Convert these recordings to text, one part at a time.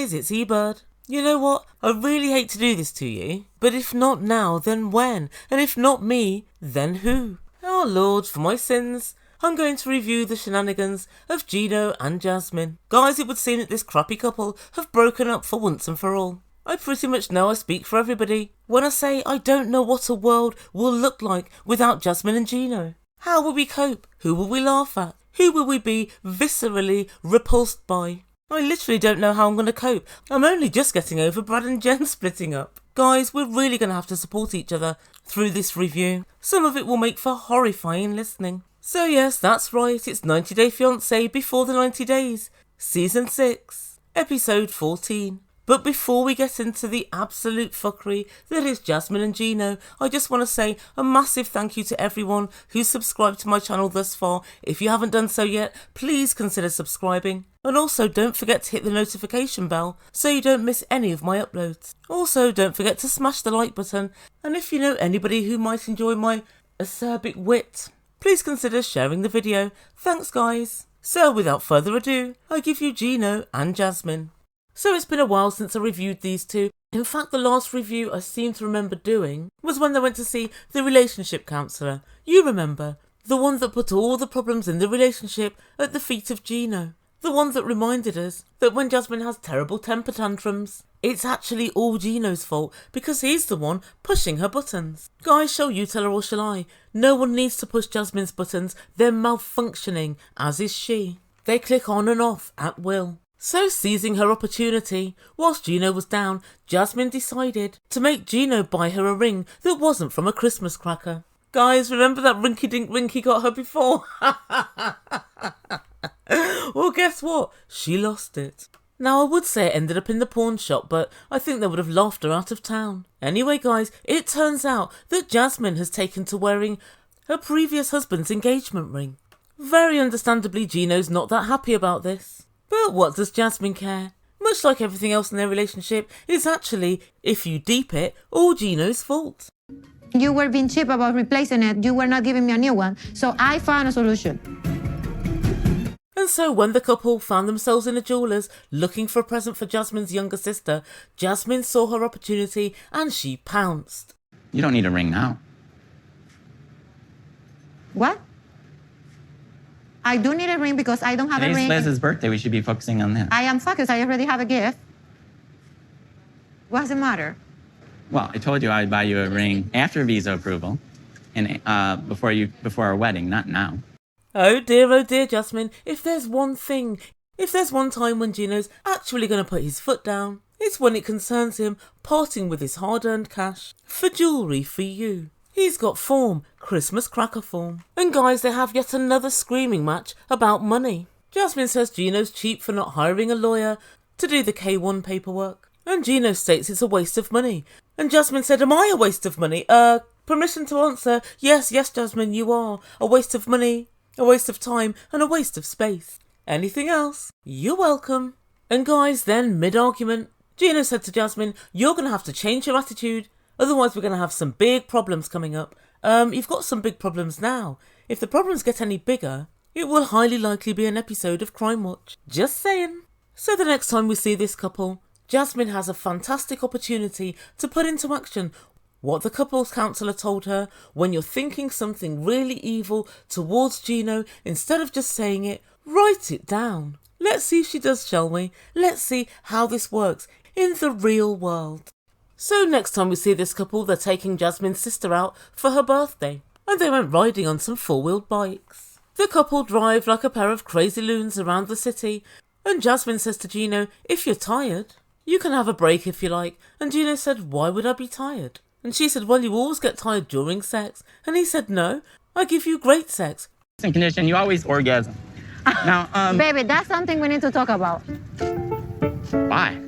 guys, it's Ebird. You know what? I really hate to do this to you, but if not now, then when? And if not me, then who? Oh Lord, for my sins, I'm going to review the shenanigans of Gino and Jasmine. Guys, it would seem that this crappy couple have broken up for once and for all. I pretty much know I speak for everybody when I say I don't know what a world will look like without Jasmine and Gino. How will we cope? Who will we laugh at? Who will we be viscerally repulsed by? I literally don't know how I'm going to cope. I'm only just getting over Brad and Jen splitting up. Guys, we're really going to have to support each other through this review. Some of it will make for horrifying listening. So yes, that's right, it's 90 Day Fiance Before the 90 Days, Season 6, Episode 14. But before we get into the absolute fuckery that is Jasmine and Gino, I just want to say a massive thank you to everyone who's subscribed to my channel thus far. If you haven't done so yet, please consider subscribing. And also don't forget to hit the notification bell so you don't miss any of my uploads. Also don't forget to smash the like button, and if you know anybody who might enjoy my acerbic wit, please consider sharing the video. Thanks guys. So without further ado, I give you Gino and Jasmine. So it's been a while since I reviewed these two. In fact, the last review I seem to remember doing was when they went to see the relationship counsellor. You remember, the one that put all the problems in the relationship at the feet of Gino. The one that reminded us that when Jasmine has terrible temper tantrums, it's actually all Gino's fault because he's the one pushing her buttons. Guys, shall you tell her or shall I? No one needs to push Jasmine's buttons. They're malfunctioning, as is she. They click on and off at will. So seizing her opportunity, whilst Gino was down, Jasmine decided to make Gino buy her a ring that wasn't from a Christmas cracker. Guys, remember that rinky-dink ring he got her before? Well, guess what? She lost it. Now, I would say it ended up in the pawn shop, but I think they would have laughed her out of town. Anyway, guys, it turns out that Jasmine has taken to wearing her previous husband's engagement ring. Very understandably, Gino's not that happy about this. But what does Jasmine care? Much like everything else in their relationship, it's actually, if you deep it, all Gino's fault. You were being cheap about replacing it. You were not giving me a new one. So I found a solution. And so when the couple found themselves in a jeweller's looking for a present for Jasmine's younger sister, Jasmine saw her opportunity and she pounced. You don't need a ring now. What? I do need a ring because I don't have a ring. Today's Liz's birthday. We should be focusing on that. I am focused. I already have a gift. What's the matter? Well, I told you I'd buy you a ring after visa approval and before our wedding, not now. Oh dear, Jasmine. If there's one time when Gino's actually going to put his foot down, it's when it concerns him parting with his hard-earned cash for jewellery for you. He's got form, Christmas cracker form. And guys, they have yet another screaming match about money. Jasmine says Gino's cheap for not hiring a lawyer to do the K1 paperwork. And Gino states it's a waste of money. And Jasmine said, am I a waste of money? Permission to answer. Yes, Jasmine, you are. A waste of money, a waste of time, and a waste of space. Anything else? You're welcome. And guys, then mid-argument, Gino said to Jasmine, you're going to have to change your attitude. Otherwise, we're going to have some big problems coming up. You've got some big problems now. If the problems get any bigger, it will highly likely be an episode of Crime Watch. Just saying. So the next time we see this couple, Jasmine has a fantastic opportunity to put into action what the couples counsellor told her. When you're thinking something really evil towards Gino, instead of just saying it, write it down. Let's see if she does, shall we? Let's see how this works in the real world. So next time we see this couple, they're taking Jasmine's sister out for her birthday, and they went riding on some four-wheeled bikes. The couple drive like a pair of crazy loons around the city, and Jasmine says to Gino, if you're tired, you can have a break if you like. And Gino said, why would I be tired? And she said, well, you always get tired during sex. And he said, no, I give you great sex. In condition, you always orgasm. Now, Baby, that's something we need to talk about. Why?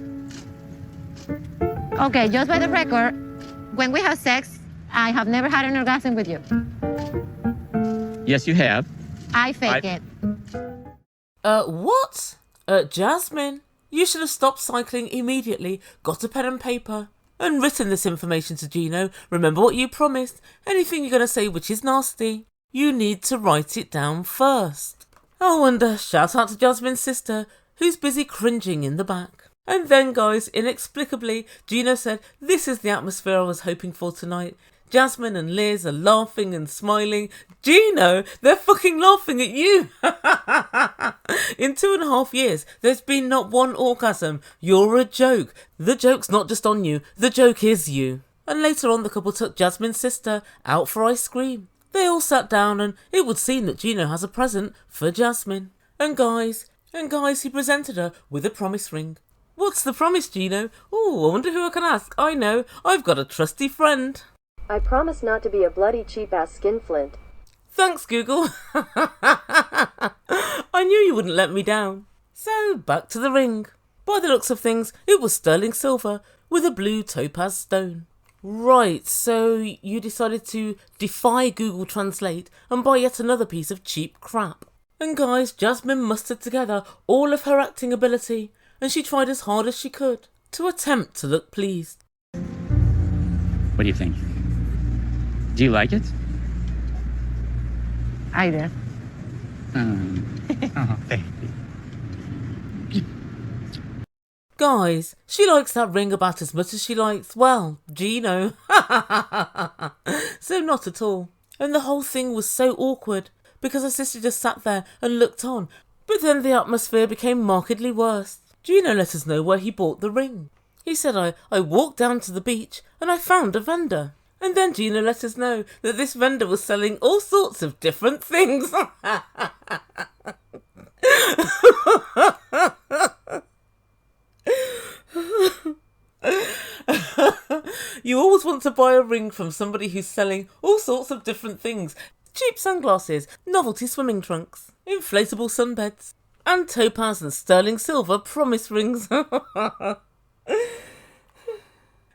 Okay, just by the record, when we have sex, I have never had an orgasm with you. Yes, you have. I fake it. What? Jasmine, you should have stopped cycling immediately, got a pen and paper, and written this information to Gino. Remember what you promised. Anything you're going to say which is nasty, you need to write it down first. Oh, and shout out to Jasmine's sister, who's busy cringing in the back. And then, guys, inexplicably, Gino said, "This is the atmosphere I was hoping for tonight." Jasmine and Liz are laughing and smiling. Gino, they're fucking laughing at you. In 2.5 years, there's been not one orgasm. You're a joke. The joke's not just on you. The joke is you. And later on, the couple took Jasmine's sister out for ice cream. They all sat down, and it would seem that Gino has a present for Jasmine. And guys, he presented her with a promise ring. What's the promise, Gino? Oh, I wonder who I can ask. I know, I've got a trusty friend. I promise not to be a bloody cheap-ass skinflint. Thanks, Google. I knew you wouldn't let me down. So, back to the ring. By the looks of things, it was sterling silver with a blue topaz stone. Right, so you decided to defy Google Translate and buy yet another piece of cheap crap. And guys, Jasmine mustered together all of her acting ability, and she tried as hard as she could to attempt to look pleased. What do you think? Do you like it? I do. Oh, baby. Guys, she likes that ring about as much as she likes, well, Gino. So not at all. And the whole thing was so awkward because her sister just sat there and looked on. But then the atmosphere became markedly worse. Gino let us know where he bought the ring. He said, I walked down to the beach and I found a vendor. And then Gino let us know that this vendor was selling all sorts of different things. You always want to buy a ring from somebody who's selling all sorts of different things. Cheap sunglasses, novelty swimming trunks, inflatable sunbeds, and topaz and sterling silver promise rings.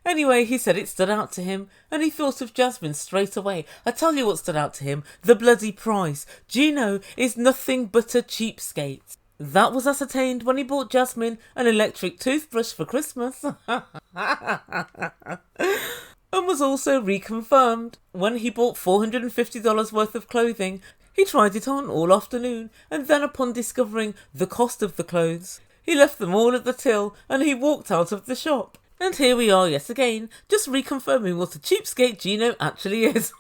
Anyway, he said it stood out to him, and he thought of Jasmine straight away. I tell you what stood out to him, the bloody price. Gino is nothing but a cheapskate. That was ascertained when he bought Jasmine an electric toothbrush for Christmas. And was also reconfirmed when he bought $450 worth of clothing. He tried it on all afternoon, and then upon discovering the cost of the clothes, he left them all at the till and he walked out of the shop. And here we are yet again, just reconfirming what a cheapskate Gino actually is.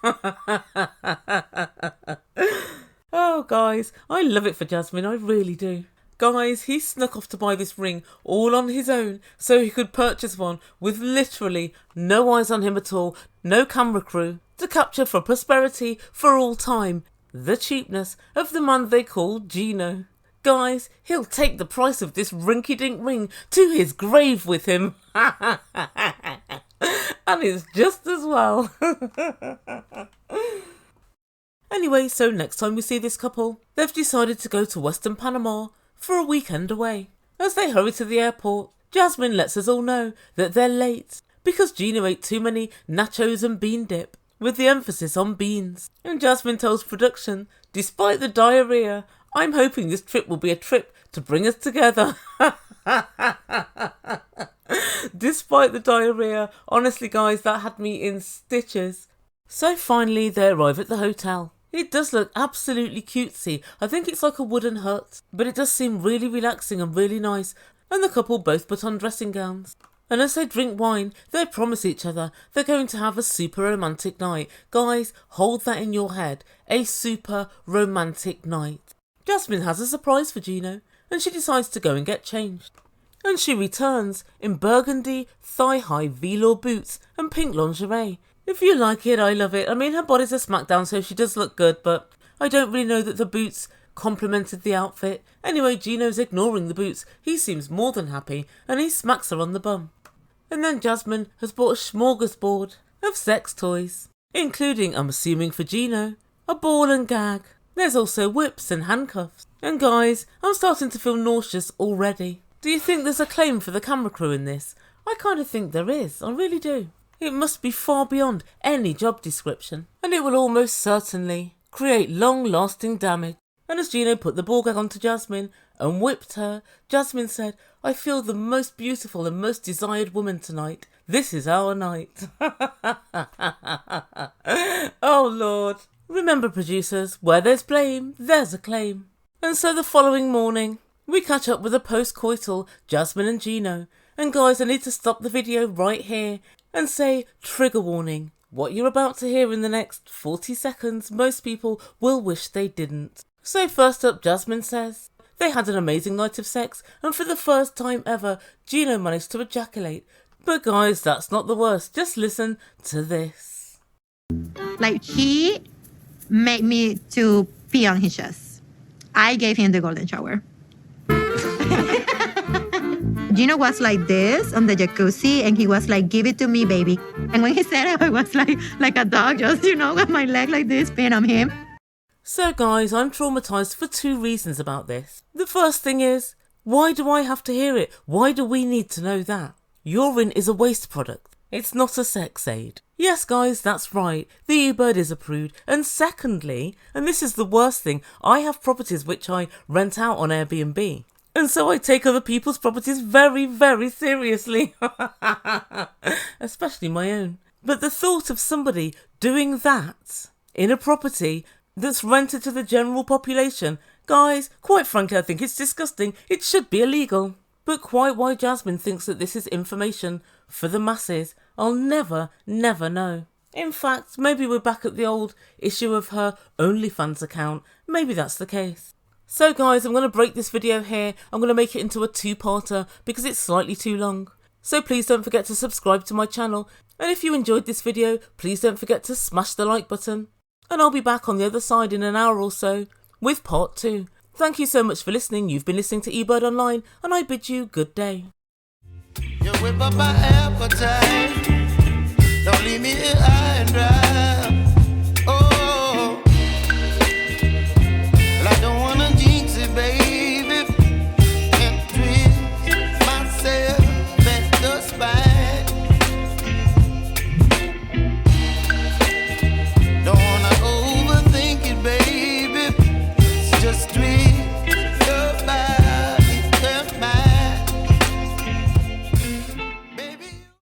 Oh, guys, I love it for Jasmine, I really do. Guys, he snuck off to buy this ring all on his own so he could purchase one with literally no eyes on him at all, no camera crew, to capture for prosperity for all time the cheapness of the man they call Gino. Guys, he'll take the price of this rinky-dink ring to his grave with him. And it's just as well. Anyway, so next time we see this couple, they've decided to go to Western Panama for a weekend away. As they hurry to the airport, Jasmine lets us all know that they're late because Gino ate too many nachos and bean dip, with the emphasis on beans. And Jasmine tells production, despite the diarrhea, I'm hoping this trip will be a trip to bring us together. Despite the diarrhea, honestly guys, that had me in stitches. So finally they arrive at the hotel. It does look absolutely cutesy. I think it's like a wooden hut, but it does seem really relaxing and really nice. And the couple both put on dressing gowns. And as they drink wine, they promise each other they're going to have a super romantic night. Guys, hold that in your head. A super romantic night. Jasmine has a surprise for Gino, and she decides to go and get changed. And she returns in burgundy, thigh-high velour boots and pink lingerie. If you like it, I love it. I mean, her body's a smackdown, so she does look good, but I don't really know that the boots complemented the outfit. Anyway, Gino's ignoring the boots. He seems more than happy, and he smacks her on the bum. And then Jasmine has bought a smorgasbord of sex toys, including, I'm assuming for Gino, a ball and gag. There's also whips and handcuffs. And guys, I'm starting to feel nauseous already. Do you think there's a claim for the camera crew in this? I kind of think there is, I really do. It must be far beyond any job description, and it will almost certainly create long-lasting damage. And as Gino put the ball gag onto Jasmine and whipped her, Jasmine said, I feel the most beautiful and most desired woman tonight. This is our night. Oh Lord. Remember, producers, where there's blame, there's a claim. And so the following morning, we catch up with a post-coital Jasmine and Gino, And guys, I need to stop the video right here and say trigger warning. What you're about to hear in the next 40 seconds, most people will wish they didn't. So first up, Jasmine says, they had an amazing night of sex, and for the first time ever, Gino managed to ejaculate. But guys, that's not the worst. Just listen to this. Like, he made me to pee on his chest. I gave him the golden shower. Gino was like this on the jacuzzi, and he was like, give it to me, baby. And when he said it, I was like a dog, just, with my leg like this, peeing on him. So guys, I'm traumatised for 2 reasons about this. The first thing is, why do I have to hear it? Why do we need to know that? Urine is a waste product. It's not a sex aid. Yes guys, that's right, the Ebird is approved. And secondly, and this is the worst thing, I have properties which I rent out on Airbnb. And so I take other people's properties very, very seriously. Especially my own. But the thought of somebody doing that in a property that's rented to the general population, guys, quite frankly, I think it's disgusting. It should be illegal. But quite why Jasmine thinks that this is information for the masses, I'll never know. In fact, maybe we're back at the old issue of her OnlyFans account. Maybe that's the case. So guys, I'm going to break this video here. I'm going to make it into a 2-parter because it's slightly too long. So please don't forget to subscribe to my channel. And if you enjoyed this video, please don't forget to smash the like button. And I'll be back on the other side in an hour or so with part 2. Thank you so much for listening. You've been listening to Ebird Online, and I bid you good day. You whip up my appetite. Don't leave me here.